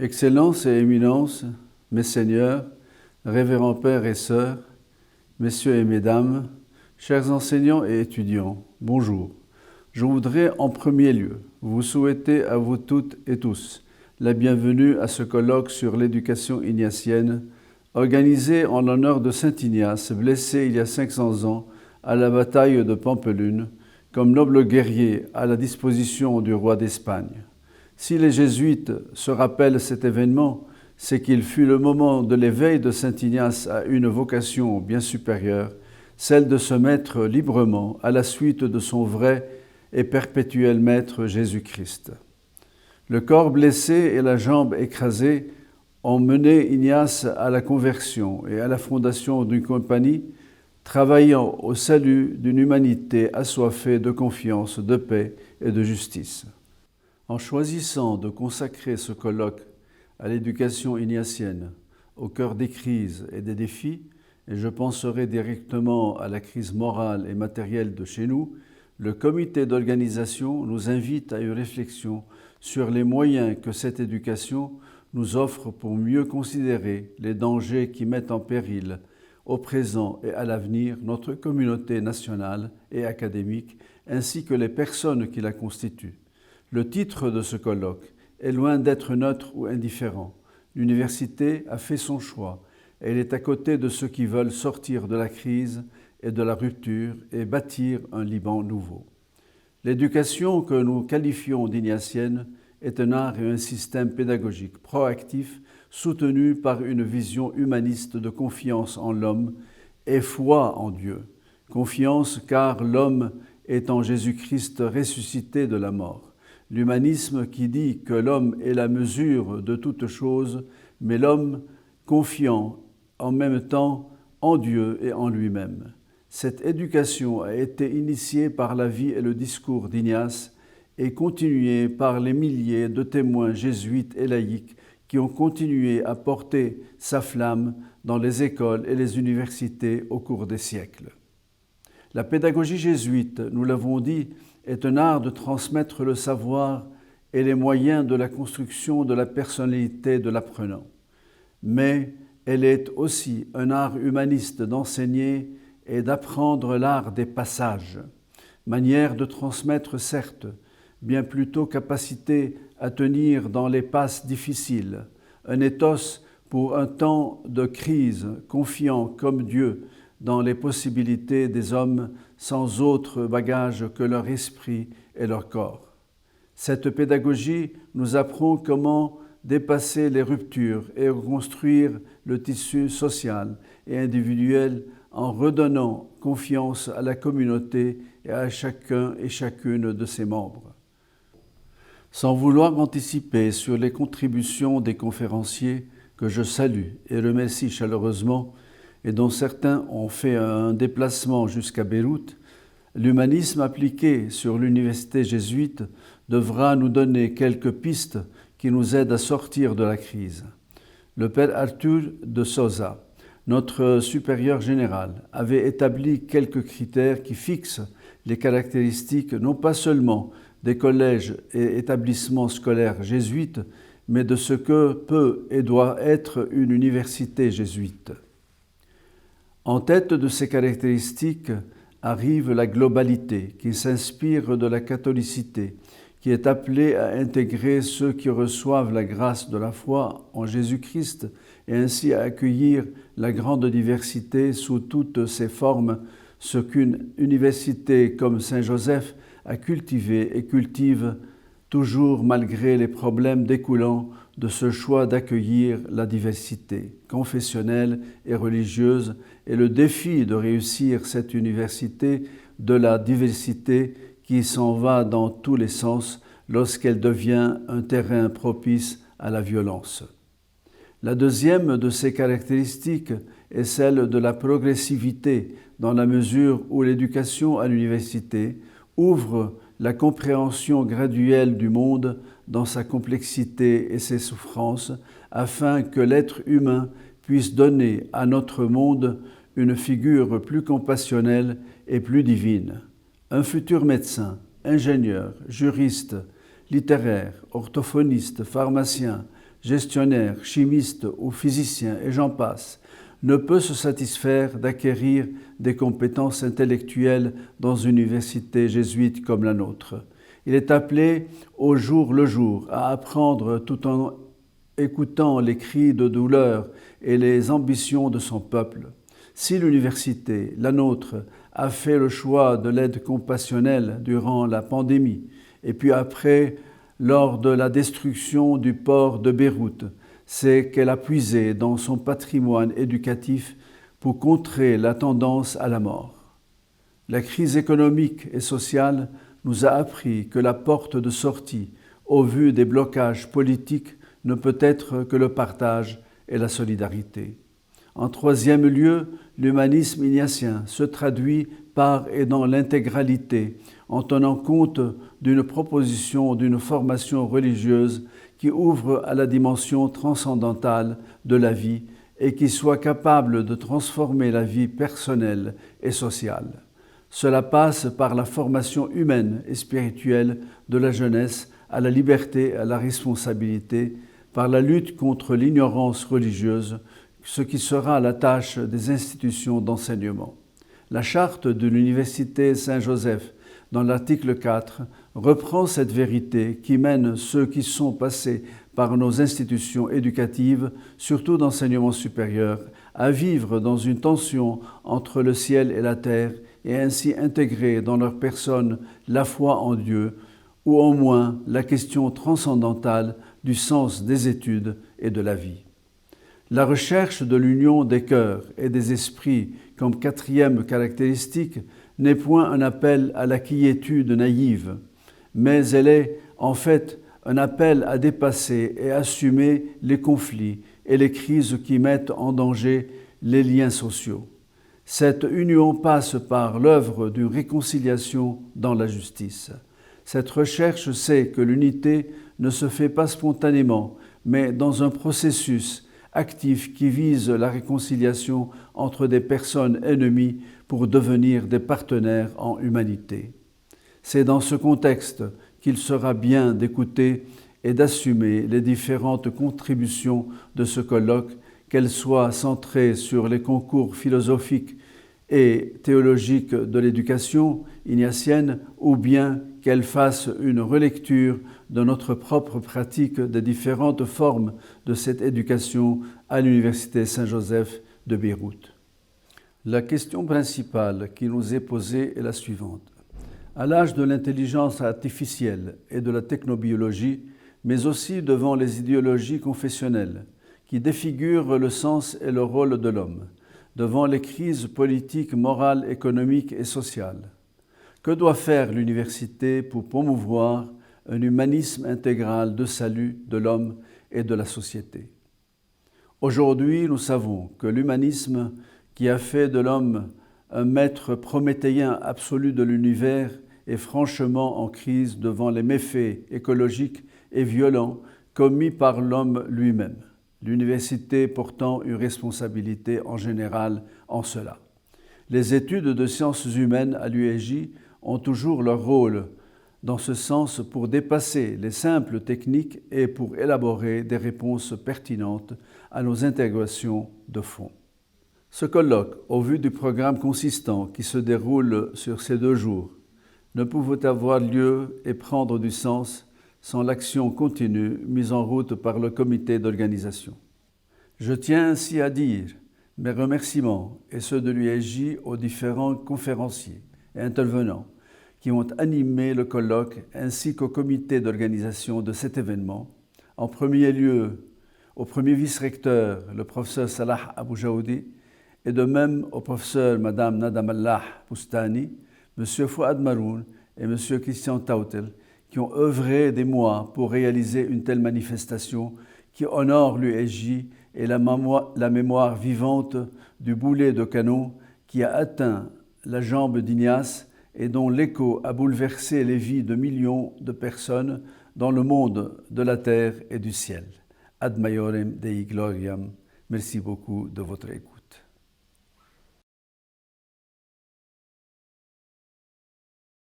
Excellences et éminences, mes seigneurs, révérends pères et sœurs, messieurs et mesdames, chers enseignants et étudiants, bonjour. Je voudrais en premier lieu vous souhaiter à vous toutes et tous la bienvenue à ce colloque sur l'éducation ignatienne organisé en l'honneur de Saint Ignace, blessé il y a 500 ans à la bataille de Pampelune, comme noble guerrier à la disposition du roi d'Espagne. Si les jésuites se rappellent cet événement, c'est qu'il fut le moment de l'éveil de Saint Ignace à une vocation bien supérieure, celle de se mettre librement à la suite de son vrai et perpétuel Maître Jésus-Christ. Le corps blessé et la jambe écrasée ont mené Ignace à la conversion et à la fondation d'une compagnie travaillant au salut d'une humanité assoiffée de confiance, de paix et de justice. En choisissant de consacrer ce colloque à l'éducation ignatienne, au cœur des crises et des défis, et je penserai directement à la crise morale et matérielle de chez nous, le comité d'organisation nous invite à une réflexion sur les moyens que cette éducation nous offre pour mieux considérer les dangers qui mettent en péril au présent et à l'avenir notre communauté nationale et académique, ainsi que les personnes qui la constituent. Le titre de ce colloque est loin d'être neutre ou indifférent. L'université a fait son choix. Elle est à côté de ceux qui veulent sortir de la crise et de la rupture et bâtir un Liban nouveau. L'éducation que nous qualifions d'ignatienne est un art et un système pédagogique proactif soutenu par une vision humaniste de confiance en l'homme et foi en Dieu. Confiance car l'homme est en Jésus-Christ ressuscité de la mort. L'humanisme qui dit que l'homme est la mesure de toute chose, mais l'homme confiant en même temps en Dieu et en lui-même. Cette éducation a été initiée par la vie et le discours d'Ignace et continuée par les milliers de témoins jésuites et laïcs qui ont continué à porter sa flamme dans les écoles et les universités au cours des siècles. La pédagogie jésuite, nous l'avons dit, est un art de transmettre le savoir et les moyens de la construction de la personnalité de l'apprenant. Mais elle est aussi un art humaniste d'enseigner et d'apprendre l'art des passages, manière de transmettre certes, bien plutôt capacité à tenir dans les passes difficiles, un ethos pour un temps de crise, confiant comme Dieu dans les possibilités des hommes sans autre bagage que leur esprit et leur corps. Cette pédagogie nous apprend comment dépasser les ruptures et reconstruire le tissu social et individuel en redonnant confiance à la communauté et à chacun et chacune de ses membres. Sans vouloir anticiper sur les contributions des conférenciers que je salue et remercie chaleureusement et dont certains ont fait un déplacement jusqu'à Beyrouth, l'humanisme appliqué sur l'université jésuite devra nous donner quelques pistes qui nous aident à sortir de la crise. Le père Arthur de Souza, notre supérieur général, avait établi quelques critères qui fixent les caractéristiques non pas seulement des collèges et établissements scolaires jésuites, mais de ce que peut et doit être une université jésuite. En tête de ces caractéristiques arrive la globalité qui s'inspire de la catholicité, qui est appelée à intégrer ceux qui reçoivent la grâce de la foi en Jésus-Christ et ainsi à accueillir la grande diversité sous toutes ses formes, ce qu'une université comme Saint-Joseph a cultivé et cultive toujours malgré les problèmes découlant de ce choix d'accueillir la diversité confessionnelle et religieuse et le défi de réussir cette université de la diversité qui s'en va dans tous les sens lorsqu'elle devient un terrain propice à la violence. La deuxième de ces caractéristiques est celle de la progressivité dans la mesure où l'éducation à l'université ouvre la compréhension graduelle du monde dans sa complexité et ses souffrances, afin que l'être humain puisse donner à notre monde une figure plus compassionnelle et plus divine. Un futur médecin, ingénieur, juriste, littéraire, orthophoniste, pharmacien, gestionnaire, chimiste ou physicien, et j'en passe, ne peut se satisfaire d'acquérir des compétences intellectuelles dans une université jésuite comme la nôtre. Il est appelé au jour le jour à apprendre tout en écoutant les cris de douleur et les ambitions de son peuple. Si l'université, la nôtre, a fait le choix de l'aide compassionnelle durant la pandémie, et puis après, lors de la destruction du port de Beyrouth, c'est qu'elle a puisé dans son patrimoine éducatif pour contrer la tendance à la mort. La crise économique et sociale nous a appris que la porte de sortie, au vu des blocages politiques, ne peut être que le partage et la solidarité. En troisième lieu, l'humanisme ignatien se traduit par et dans l'intégralité, en tenant compte d'une proposition d'une formation religieuse qui ouvre à la dimension transcendantale de la vie et qui soit capable de transformer la vie personnelle et sociale. Cela passe par la formation humaine et spirituelle de la jeunesse à la liberté et à la responsabilité, par la lutte contre l'ignorance religieuse, ce qui sera la tâche des institutions d'enseignement. La charte de l'Université Saint-Joseph, dans l'article 4, reprend cette vérité qui mène ceux qui sont passés par nos institutions éducatives, surtout d'enseignement supérieur, à vivre dans une tension entre le ciel et la terre et ainsi intégrer dans leur personne la foi en Dieu, ou au moins la question transcendantale du sens des études et de la vie. La recherche de l'union des cœurs et des esprits comme quatrième caractéristique n'est point un appel à la quiétude naïve, mais elle est en fait un appel à dépasser et assumer les conflits et les crises qui mettent en danger les liens sociaux. Cette union passe par l'œuvre d'une réconciliation dans la justice. Cette recherche sait que l'unité ne se fait pas spontanément, mais dans un processus actif qui vise la réconciliation entre des personnes ennemies pour devenir des partenaires en humanité. C'est dans ce contexte qu'il sera bien d'écouter et d'assumer les différentes contributions de ce colloque, qu'elles soient centrées sur les concours philosophiques et théologiques de l'éducation ignatienne ou bien qu'elles fassent une relecture de notre propre pratique des différentes formes de cette éducation à l'Université Saint-Joseph de Beyrouth. La question principale qui nous est posée est la suivante. À l'âge de l'intelligence artificielle et de la technobiologie, mais aussi devant les idéologies confessionnelles qui défigurent le sens et le rôle de l'homme, devant les crises politiques, morales, économiques et sociales. Que doit faire l'université pour promouvoir un humanisme intégral de salut de l'homme et de la société? Aujourd'hui, nous savons que l'humanisme qui a fait de l'homme un maître prométhéen absolu de l'univers est franchement en crise devant les méfaits écologiques et violents commis par l'homme lui-même. L'université portant une responsabilité en général en cela. Les études de sciences humaines à l'UEJ ont toujours leur rôle dans ce sens pour dépasser les simples techniques et pour élaborer des réponses pertinentes à nos interrogations de fond. Ce colloque, au vu du programme consistant qui se déroule sur ces 2 jours, ne pouvait avoir lieu et prendre du sens sans l'action continue mise en route par le comité d'organisation. Je tiens ainsi à dire mes remerciements et ceux de l'UEJ aux différents conférenciers et intervenants qui ont animé le colloque ainsi qu'au comité d'organisation de cet événement. En premier lieu, au premier vice-recteur, le professeur Salah Abou Jaoudi, et de même au professeur Madame Nadamallah Boustani, M. Fouad Maroun et M. Christian Tautel, qui ont œuvré des mois pour réaliser une telle manifestation qui honore l'UEJ et la mémoire vivante du boulet de canon qui a atteint la jambe d'Ignace et dont l'écho a bouleversé les vies de millions de personnes dans le monde de la terre et du ciel. Ad maiorem Dei gloriam. Merci beaucoup de votre écoute.